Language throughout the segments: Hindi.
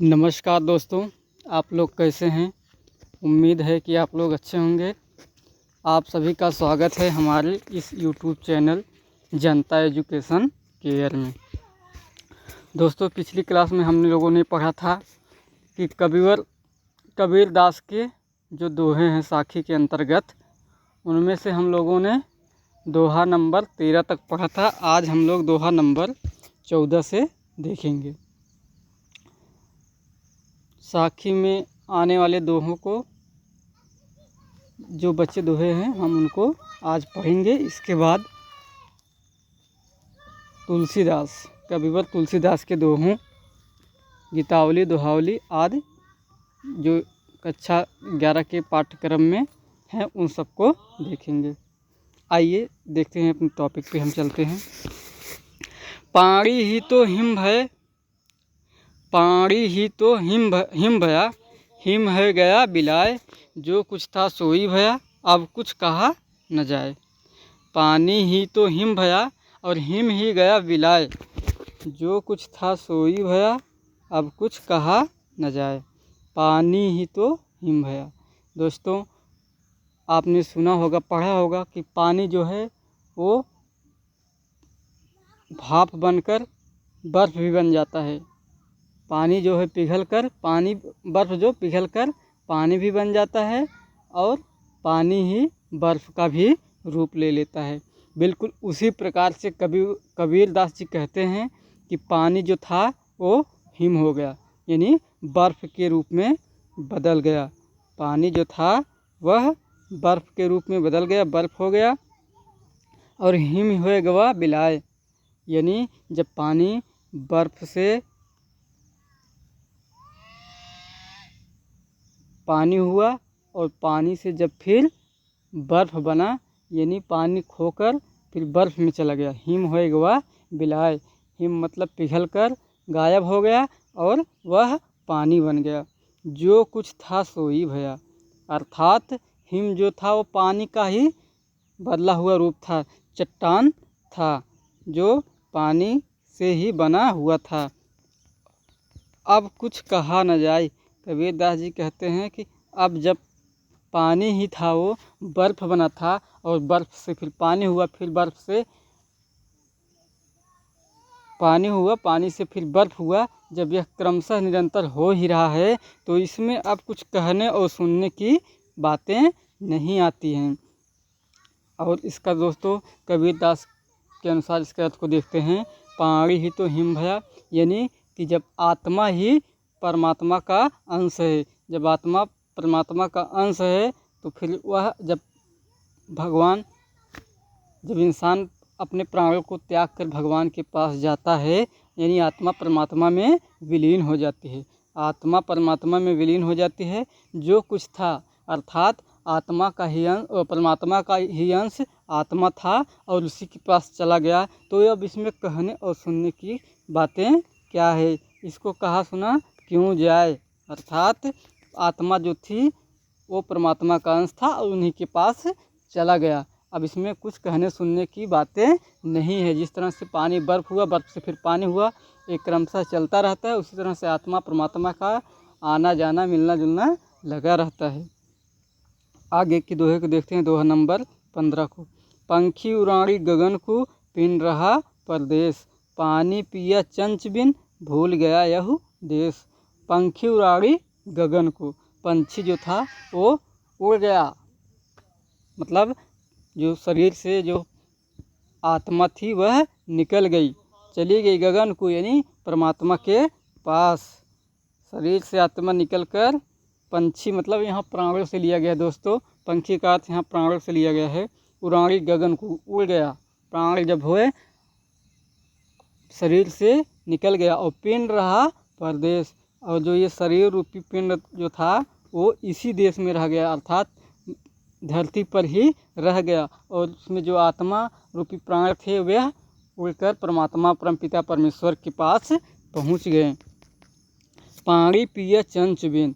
नमस्कार दोस्तों, आप लोग कैसे हैं। उम्मीद है कि आप लोग अच्छे होंगे। आप सभी का स्वागत है हमारे इस यूट्यूब चैनल जनता एजुकेशन केयर में। दोस्तों, पिछली क्लास में हम लोगों ने पढ़ा था कि कबीर दास के जो दोहे हैं साखी के अंतर्गत, उनमें से हम लोगों ने दोहा नंबर 13 तक पढ़ा था। आज हम लोग दोहा नंबर 14 से देखेंगे। साखी में आने वाले दोहों को, जो बच्चे दोहे हैं, हम उनको आज पढ़ेंगे। इसके बाद कविवर तुलसीदास के दोहों, गीतावली, दोहावली आदि जो कक्षा 11 के पाठ्यक्रम में हैं, उन सबको देखेंगे। आइए देखते हैं, अपने टॉपिक पे हम चलते हैं। पाणी ही तो हिम भय, पाणी ही तो हिम भया, हिम है गया बिलाए, जो कुछ था सोई भया, अब कुछ कहा न जाए। पानी ही तो हिम भया और हिम ही गया बिलाए, जो कुछ था सोई भया, अब कुछ कहा न जाए। पानी ही तो हिम भया। दोस्तों, आपने सुना होगा, पढ़ा होगा कि पानी जो है वो भाप बनकर बर्फ़ भी बन जाता है। पानी जो है बर्फ़ जो पिघल कर पानी भी बन जाता है और पानी ही बर्फ़ का भी रूप ले लेता है। बिल्कुल उसी प्रकार से कबीर दास जी कहते हैं कि पानी जो था वो हिम हो गया, यानी बर्फ़ के रूप में बदल गया। पानी जो था वह बर्फ़ के रूप में बदल गया, बर्फ़ हो गया। और हिम हुए गवा बिलाए, यानी जब पानी बर्फ़ से पानी हुआ और पानी से जब फिर बर्फ़ बना, यानी पानी खोकर फिर बर्फ़ में चला गया। हिम होए गवा बिलाए, हिम मतलब पिघल कर गायब हो गया और वह पानी बन गया। जो कुछ था सोई भया, अर्थात हिम जो था वो पानी का ही बदला हुआ रूप था, चट्टान था जो पानी से ही बना हुआ था। अब कुछ कहा न जाए। कबीर दास जी कहते हैं कि अब जब पानी ही था वो बर्फ़ बना था और बर्फ़ से फिर पानी हुआ, फिर बर्फ़ से पानी हुआ, पानी से फिर बर्फ़ हुआ। जब यह क्रमशः निरंतर हो ही रहा है तो इसमें अब कुछ कहने और सुनने की बातें नहीं आती हैं। और इसका दोस्तों कबीर दास के अनुसार इसके अर्थ को देखते हैं। पाणी ही तो हिम भया, यानी कि जब आत्मा ही परमात्मा का अंश है, जब आत्मा परमात्मा का अंश है तो फिर वह जब इंसान अपने प्राणों को त्याग कर भगवान के पास जाता है, यानी आत्मा परमात्मा में विलीन हो जाती है। आत्मा परमात्मा में विलीन हो जाती है। जो कुछ था, अर्थात आत्मा का ही अंश, परमात्मा का ही अंश आत्मा था और उसी के पास चला गया। तो अब इसमें कहने और सुनने की बातें क्या है। इसको कहा सुना क्यों जाए, अर्थात आत्मा जो थी वो परमात्मा का अंश था और उन्हीं के पास चला गया। अब इसमें कुछ कहने सुनने की बातें नहीं है। जिस तरह से पानी बर्फ़ हुआ, बर्फ़ से फिर पानी हुआ, एक क्रमशः चलता रहता है, उसी तरह से आत्मा परमात्मा का आना जाना, मिलना जुलना लगा रहता है। आगे की दोहे को देखते हैं, दोहा नंबर 15 को। पंखी उड़ाड़ी गगन को, पिन रहा परदेश, पानी पिया चंच बिन, भूल गया यह देश। पंखी उड़ाड़ी गगन को, पंछी जो था वो उड़ गया, मतलब जो शरीर से जो आत्मा थी वह निकल गई, चली गई गगन को, यानी परमात्मा के पास। शरीर से आत्मा निकलकर पंछी, मतलब यहाँ प्राणों से लिया गया दोस्तों, पंछी का अर्थ यहाँ प्राणों से लिया गया है। उड़ाड़ी गगन को, उड़ गया, प्राण जब हुए शरीर से निकल गया। और पिंड रहा परदेश, और जो ये शरीर रूपी पिंड जो था वो इसी देश में रह गया, अर्थात धरती पर ही रह गया। और उसमें जो आत्मा रूपी प्राण थे वह उड़कर परमात्मा परमपिता परमेश्वर के पास पहुँच गए। पानी पिया चंच बिन,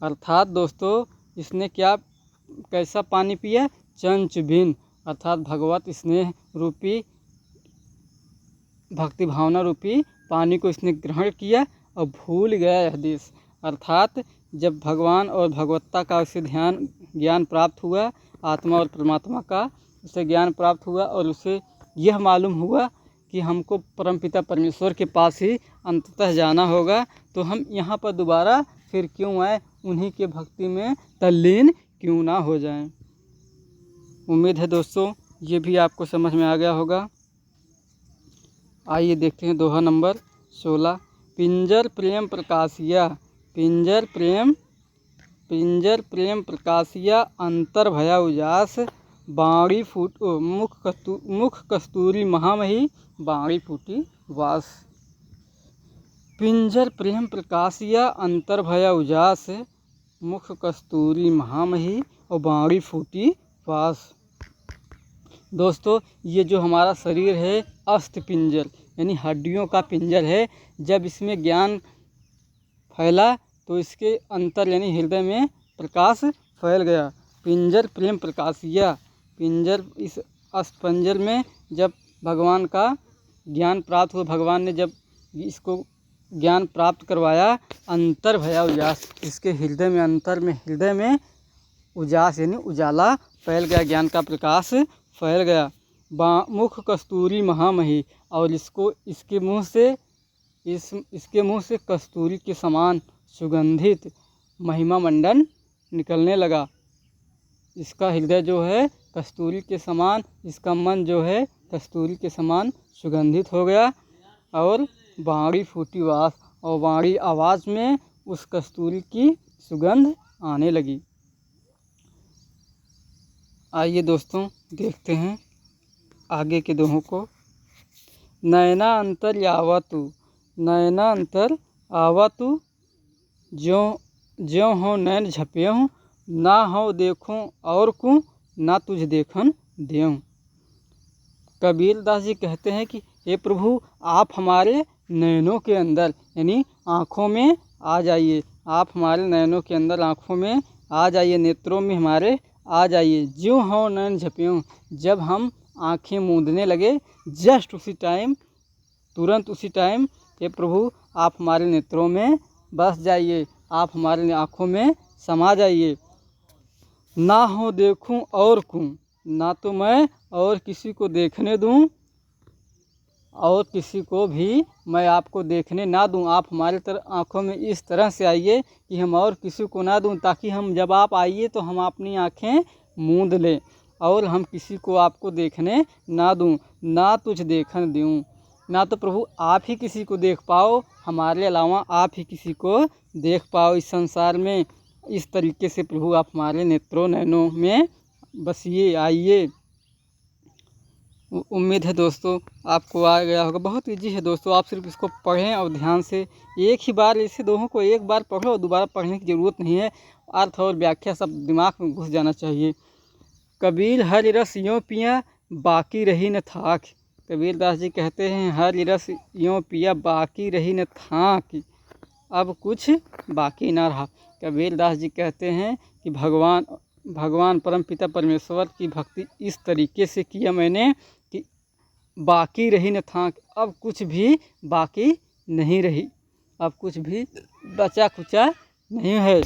अर्थात दोस्तों इसने कैसा पानी पिया, चंच बिन, अर्थात भगवत स्नेह रूपी, भक्ति भावना रूपी पानी को इसने ग्रहण किया और भूल गया यह देश। अर्थात जब भगवान और भगवत्ता का उसे ज्ञान प्राप्त हुआ, आत्मा और परमात्मा का उसे ज्ञान प्राप्त हुआ और उसे यह मालूम हुआ कि हमको परमपिता परमेश्वर के पास ही अंततः जाना होगा, तो हम यहाँ पर दोबारा फिर क्यों आए, उन्हीं के भक्ति में तल्लीन क्यों ना हो जाएं। उम्मीद है दोस्तों ये भी आपको समझ में आ गया होगा। आइए देखते हैं दोहा नंबर 16। पिंजर प्रेम प्रकाशिया, पिंजर प्रेम प्रकाशिया, अंतर भया उजास, बाणी फूट मुख कस्तूरी महामही, बाणी फूटी वास। पिंजर प्रेम प्रकाशिया, अंतर भया उजास, मुख कस्तूरी महामही और बाणी फूटी वास। दोस्तों ये जो हमारा शरीर है अस्थि पिंजर यानी हड्डियों का पिंजर है। जब इसमें ज्ञान फैला तो इसके अंतर यानी हृदय में प्रकाश फैल गया। पिंजर प्रेम प्रकाशिया, पिंजर इस अस्थिपंजर में जब भगवान का ज्ञान प्राप्त हुआ, भगवान ने जब इसको ज्ञान प्राप्त करवाया, अंतर भया उजास, इसके हृदय में हृदय में उजास यानी उजाला फैल गया, ज्ञान का प्रकाश फैल गया। मुख कस्तूरी महामही, और इसके मुंह से कस्तूरी के समान सुगंधित महिमा मंडन निकलने लगा। इसका हृदय जो है कस्तूरी के समान, इसका मन जो है कस्तूरी के समान सुगंधित हो गया। और बाणी फूटी वास, और बाणी आवाज़ में उस कस्तूरी की सुगंध आने लगी। आइए दोस्तों देखते हैं आगे के दोहों को। नैना अंतर आवतु, नैना अंतर आवतु, ज्यों हो नैन झपेहूँ, ना हो देखूं और को, ना तुझ देखन देऊं। कबीर दास जी कहते हैं कि हे प्रभु आप हमारे नैनों के अंदर यानी आँखों में आ जाइए, आप हमारे नैनों के अंदर आँखों में आ जाइए, नेत्रों में हमारे आ जाइए। ज्यों हो नैन झपेहूँ, जब हम आँखें मूंदने लगे जस्ट उसी टाइम, तुरंत उसी टाइम हे प्रभु आप हमारे नेत्रों में बस जाइए, आप हमारे आँखों में समा जाइए। ना हो देखूं और कहूँ, ना तो मैं और किसी को देखने दूं और किसी को भी मैं आपको देखने ना दूं। आप हमारे आँखों में इस तरह से आइए कि हम और किसी को ना दूं, ताकि हम जब आप आइए तो हम अपनी आँखें मूंद लें और हम किसी को आपको देखने ना दूं, ना तुझ देखन दूं। ना तो प्रभु आप ही किसी को देख पाओ, हमारे अलावा आप ही किसी को देख पाओ इस संसार में। इस तरीके से प्रभु आप हमारे नेत्रों नैनों में बसिए, आइए। उम्मीद है दोस्तों आपको आ गया होगा। बहुत इजी है दोस्तों, आप सिर्फ इसको पढ़ें और ध्यान से एक ही बार, इसे दोहों को एक बार पढ़ो और दोबारा पढ़ने की ज़रूरत नहीं है। अर्थ और व्याख्या सब दिमाग में घुस जाना चाहिए। कबीर हर रस यों पिया, बाकी रही न थाक। कबीर दास जी कहते हैं हर रस यों पिया, बाकी रही न थाक, अब कुछ बाकी ना रहा। कबीर दास जी कहते हैं कि भगवान परमपिता परमेश्वर की भक्ति इस तरीके से किया मैंने कि बाकी रही न थाक, अब कुछ भी बाकी नहीं रही, अब कुछ भी बचा खुचा नहीं है।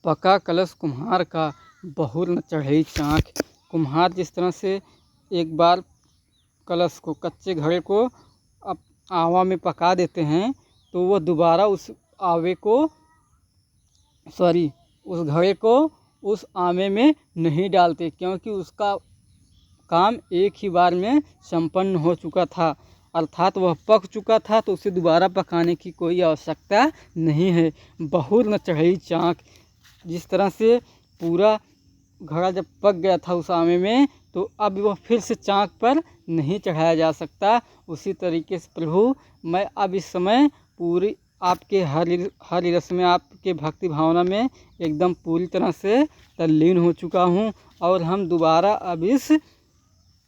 पका कलश कुम्हार का, बहुर न चढ़ई चाँक। कुम्हार जिस तरह से एक बार कलश को, कच्चे घड़े को अब आवा में पका देते हैं तो वह दोबारा उस घड़े को उस आमे में नहीं डालते, क्योंकि उसका काम एक ही बार में संपन्न हो चुका था, अर्थात वह पक चुका था, तो उसे दोबारा पकाने की कोई आवश्यकता नहीं है। बहुर न चढ़ई चाँक, जिस तरह से पूरा घड़ा जब पक गया था उस आमे में, तो अब वह फिर से चाँक पर नहीं चढ़ाया जा सकता। उसी तरीके से प्रभु मैं अब इस समय पूरी आपके हर रस में, आपके भक्ति भावना में एकदम पूरी तरह से तल्लीन हो चुका हूँ, और हम दोबारा अब इस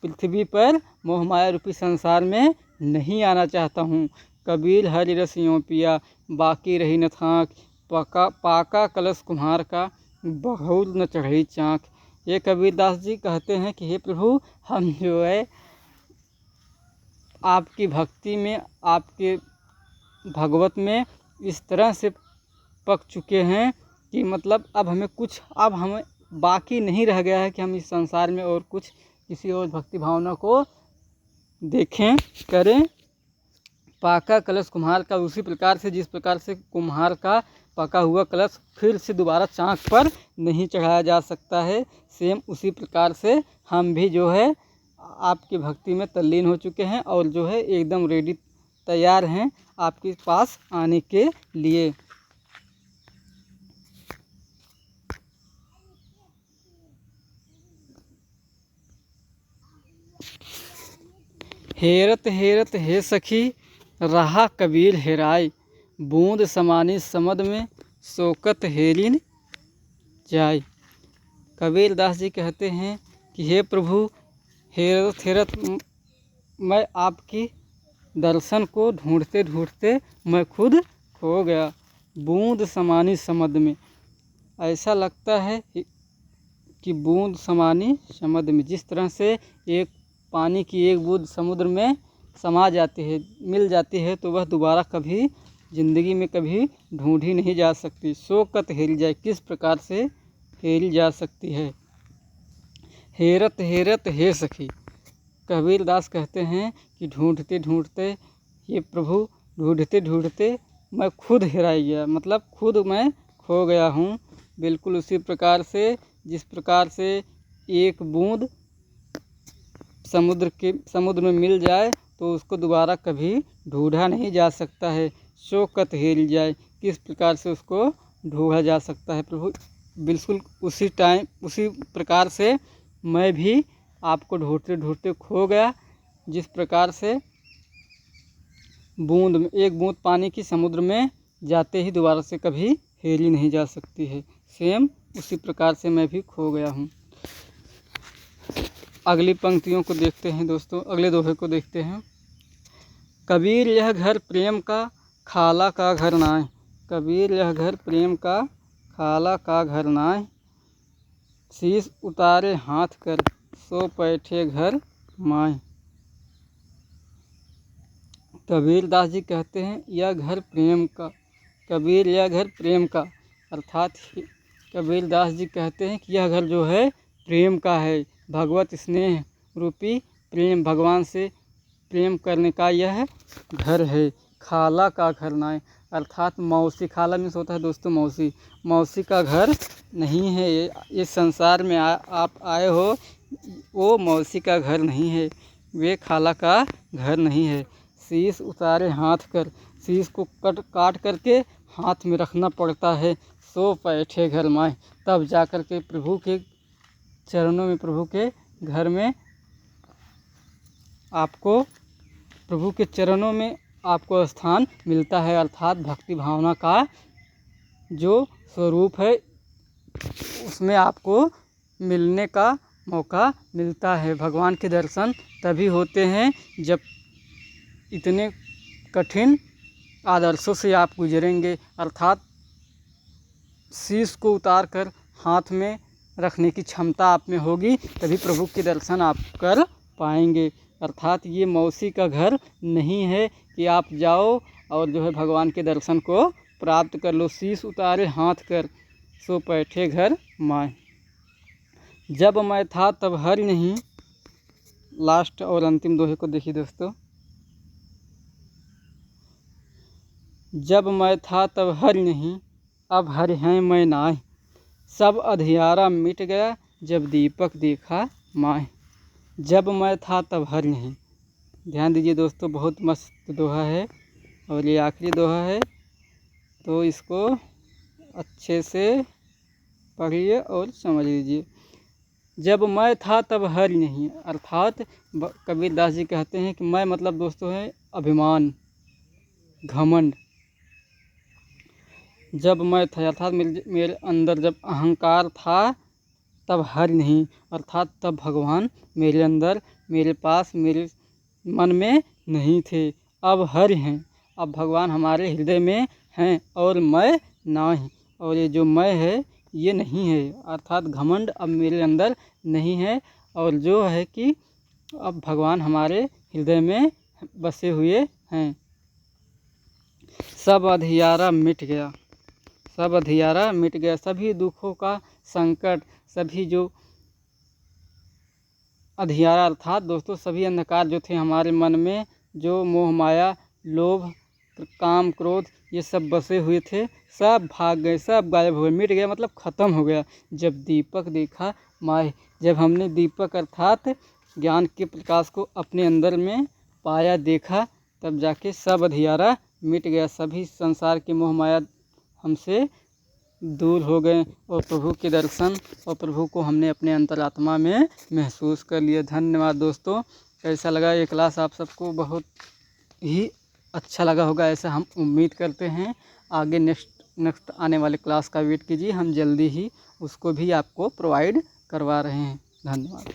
पृथ्वी पर मोहमाया रूपी संसार में नहीं आना चाहता हूँ। कबीर हरि रस यों पिया, बाकी रही न थाक, पाका कलश कुम्हार का, बहुर न चढ़ई चाँक। ये कबीर दास जी कहते हैं कि हे प्रभु हम जो है आपकी भक्ति में, आपके भगवत में इस तरह से पक चुके हैं कि मतलब अब हमें बाकी नहीं रह गया है कि हम इस संसार में और कुछ किसी और भक्ति भावना को देखें करें। पाका कलश कुम्हार का उसी प्रकार से जिस प्रकार से कुम्हार का पका हुआ कलश फिर से दोबारा चाक पर नहीं चढ़ाया जा सकता है, सेम उसी प्रकार से हम भी जो है आपकी भक्ति में तल्लीन हो चुके हैं और जो है एकदम रेडी तैयार हैं आपके पास आने के लिए। हेरत हेरत हे सखी रहा कबीर हेराय, बूंद समानी समद में शोकत हेरिन जाय। कबीर दास जी कहते हैं कि हे प्रभु, हेरत हेरत मैं आपकी दर्शन को ढूंढते ढूंढते मैं खुद खो गया। बूंद समानी समद में, ऐसा लगता है कि बूंद समानी समद में, जिस तरह से एक पानी की एक बूंद समुद्र में समा जाती है, मिल जाती है, तो वह दोबारा कभी ज़िंदगी में कभी ढूंढी नहीं जा सकती। शोकत हेरी जाए, किस प्रकार से हेरी जा सकती है। हेरत हेरत हे सखी, कबीर दास कहते हैं कि ढूंढते ढूंढते ये प्रभु, ढूंढते ढूंढते मैं खुद हेराई गया, मतलब खुद मैं खो गया हूँ। बिल्कुल उसी प्रकार से जिस प्रकार से एक बूंद समुद्र में मिल जाए तो उसको दोबारा कभी ढूंढा नहीं जा सकता है। शोकत हेरी जाए, किस प्रकार से उसको ढूंढा जा सकता है प्रभु। बिल्कुल उसी प्रकार से मैं भी आपको ढूंढते ढूंढते खो गया। जिस प्रकार से एक बूंद पानी की समुद्र में जाते ही दोबारा से कभी हेरी नहीं जा सकती है, सेम उसी प्रकार से मैं भी खो गया हूँ। अगली पंक्तियों को देखते हैं दोस्तों, अगले दोहे को देखते हैं। कबीर यह घर प्रेम का खाला का घर नाय, कबीर यह घर प्रेम का खाला का घर नाय, शीश उतारे हाथ कर सो बैठे घर माय। कबीर दास जी कहते हैं यह घर प्रेम का, कबीर यह घर प्रेम का, अर्थात कबीर दास जी कहते हैं कि यह घर जो है प्रेम का है, भगवत स्नेह रूपी प्रेम, भगवान से प्रेम करने का यह घर है। खाला का घर ना है, अर्थात मौसी, खाला मीन्स होता है दोस्तों मौसी, मौसी का घर नहीं है ये। इस संसार में आप आए हो, वो मौसी का घर नहीं है, वे खाला का घर नहीं है। शीश उतारे हाथ कर, शीश को काट करके हाथ में रखना पड़ता है। सो बैठे घर माए, तब जा कर के प्रभु के चरणों में, प्रभु के घर में आपको, प्रभु के चरणों में आपको स्थान मिलता है। अर्थात भक्ति भावना का जो स्वरूप है उसमें आपको मिलने का मौका मिलता है। भगवान के दर्शन तभी होते हैं जब इतने कठिन आदर्शों से आप गुजरेंगे, अर्थात शीश को उतार कर हाथ में रखने की क्षमता आप में होगी, तभी प्रभु के दर्शन आप कर पाएंगे। अर्थात ये मौसी का घर नहीं है कि आप जाओ और जो है भगवान के दर्शन को प्राप्त कर लो। शीश उतारे हाथ कर सो बैठे घर माए, जब मैं था तब हरि नहीं। लास्ट और अंतिम दोहे को देखिए दोस्तों। जब मैं था तब हरि नहीं, अब हरि हैं मैं नाय, सब अंधियारा मिट गया जब दीपक देखा माय। जब मैं था तब हरि नहीं, ध्यान दीजिए दोस्तों, बहुत मस्त दोहा है और ये आखिरी दोहा है, तो इसको अच्छे से पढ़िए और समझ लीजिए। जब मैं था तब हरि नहीं, अर्थात कबीर दास जी कहते हैं कि मैं मतलब दोस्तों है अभिमान, घमंड। जब मैं था अर्थात मेरे अंदर जब अहंकार था तब हरि नहीं, अर्थात तब भगवान मेरे अंदर, मेरे पास, मेरे मन में नहीं थे। अब हरि हैं, अब भगवान हमारे हृदय में हैं और मैं नहीं, और ये जो मैं है ये नहीं है, अर्थात घमंड अब मेरे अंदर नहीं है। और जो है कि अब भगवान हमारे हृदय में बसे हुए हैं। सब अंधियारा मिट गया, सब अंधियारा मिट गया। सभी दुखों का संकट, सभी जो अंधियारा अर्थात दोस्तों सभी अंधकार जो थे हमारे मन में, जो मोह माया लोभ काम क्रोध ये सब बसे हुए थे, सब भाग गए, सब गायब हुए, मिट गया मतलब ख़त्म हो गया। जब दीपक देखा माय, जब हमने दीपक अर्थात ज्ञान के प्रकाश को अपने अंदर में पाया देखा, तब जाके सब अंधियारा मिट गया। सभी संसार की मोह माया हमसे दूर हो गए और प्रभु के दर्शन और प्रभु को हमने अपने अंतरात्मा में महसूस कर लिया। धन्यवाद दोस्तों। कैसा लगा ये क्लास? आप सबको बहुत ही अच्छा लगा होगा, ऐसा हम उम्मीद करते हैं। आगे नेक्स्ट आने वाले क्लास का वेट कीजिए, हम जल्दी ही उसको भी आपको प्रोवाइड करवा रहे हैं। धन्यवाद।